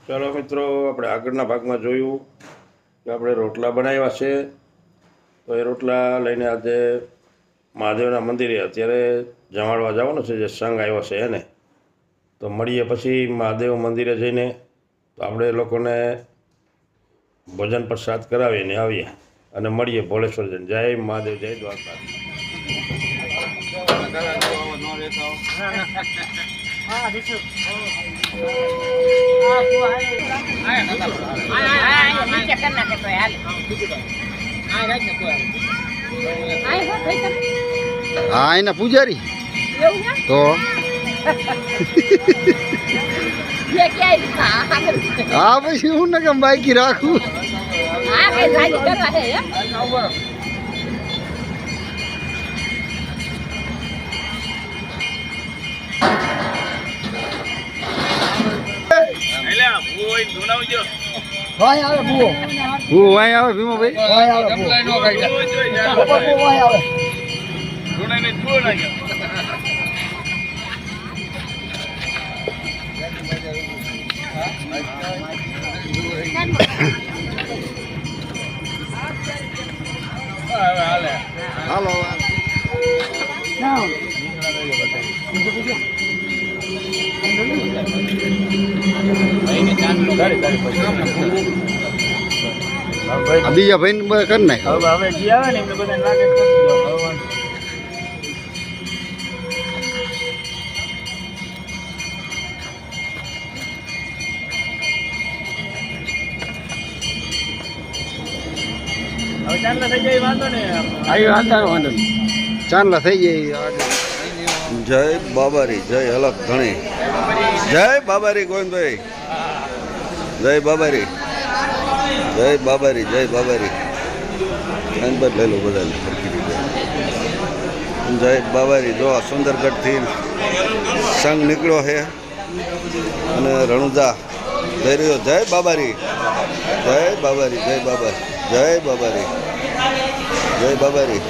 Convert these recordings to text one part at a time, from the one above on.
ચાલો મિત્રો, આપણે આગળના ભાગમાં જોયું કે આપણે રોટલા બનાવ્યા છે. તો એ રોટલા લઈને આજે મહાદેવના મંદિરે અત્યારે જમાડવા જવાનું છે, જે સંઘ આવ્યો છે એને. તો મળીએ પછી મહાદેવ મંદિરે જઈને. તો આપણે લોકોને ભોજન પ્રસાદ કરાવીને આવીએ અને મળીએ ભોળેશ્વર જઈને. જય મહાદેવ, જય દ્વારકા. હા, એના પૂજારી તો હા પછી હું ને કેમ બાઈકી રાખું. ભૂવો વાય આવે ભીમાભાઈ. હાલો બીજા ભાઈ કરી નાખ. ચાંદલા થઈ જાય. જય બાબારી, જય હલક ધણી, જય બાબારી ગોવિંદભાઈ, જય બાબારી, જય બાબારી, જય બાબારી. લઈ લો બધાને સરખી રીતે. જય બાબારી. જો સુંદરગઢથી સંઘ નીકળ્યો છે અને રણુજા જઈ રહ્યો. જય બાબારી, જય બાબારી, જય બાબારી, જય બાબારી, જય બાબારી,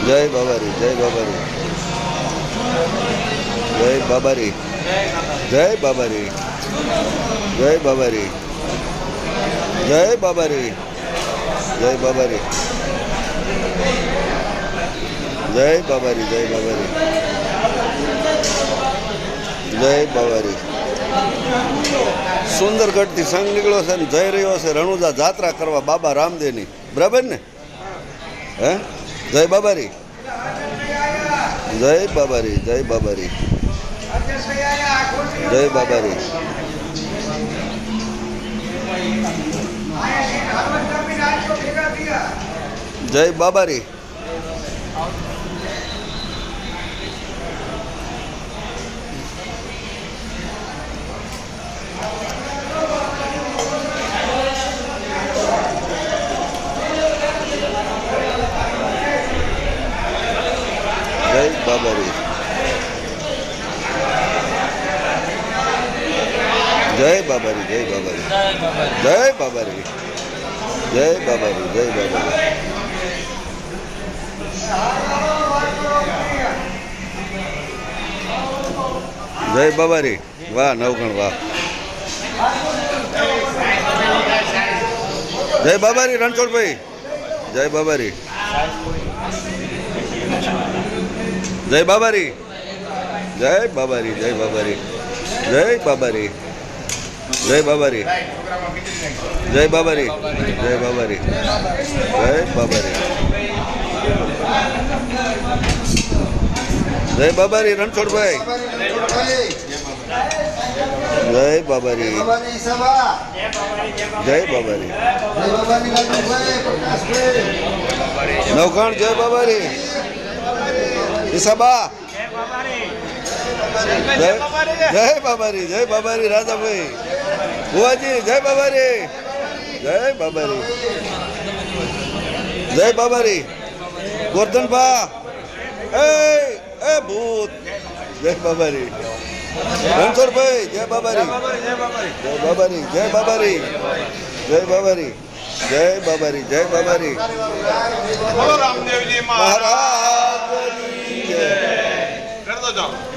જય બાબારી, જય બાબારી, જય બાબારી, જય બાબારી, જય બાબારી, જય બાબારી, જય બાબારી, જય બાબારી, જય બાબારી, જય બાબારી. સુંદરગઢથી સંઘ નીકળ્યો છે ને જઈ રહ્યો છે રણુજા જાત્રા કરવા બાબા રામદેવની. બરાબર ને? હે? જય બાબારી, જય બાબારી, જય બાબારી, જય બાબારી, જય બાબારી. જય બાબારી, જય બાબારી, જય બાબારી, જય બાબારી, જય બાબારી, જય બાબારી. જય બાબારી. વાહ નવગણ, વાહ. જય બાબારી રણછોડભાઈ, જય બાબારી, જય બાબારી, જય બાબારી, જય બાબારી, જય બાબારી, જય બાબારી, જય બાબારી, જય બાબારી, જય બાબારી, જય બાબારી રણછોડભાઈ, જય બાબારી, જય બાબારી, નવખાણ, જય બાબારી, ઈસાબા, જય બાબારી, જય બાબારી રાજાભાઈ, ભુવાજી, જય બાબારી, જય બાબારી, જય બાબારી, ગોરધનભા, એ ભૂત, જય બાબારી, રણછોડભાઈ, જય બાબારી, જય બાબારી, જય બાબારી, જય બાબારી, જય બાબારી, જય બાબારી. મહારાજ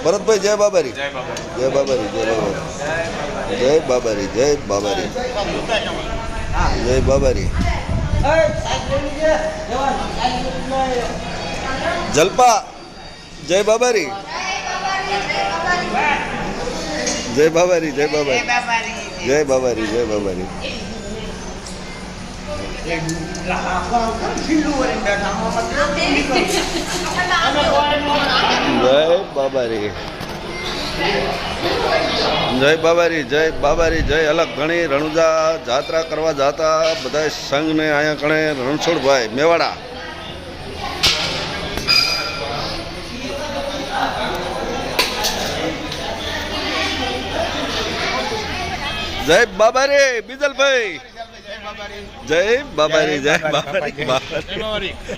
ભરતભાઈ, જય બાબારી, જય બાબારી, જય બાબારી. જય બાબારી જય બાબારી જય બાબારી જલપા જય બાબારી જય બાબારી જય બાબારી જય બાબારી જય બાબારી જય બાબારી જય બાબારી જય બાબારી જય અલગ ઘણી રણુજા જાત્રા કરવા જાતા બધા સંઘને અહીંયા કણે રણછોડભાઈ મેવાડા જય બાબારી બીજલભાઈ જય બાબારી જય બાબારી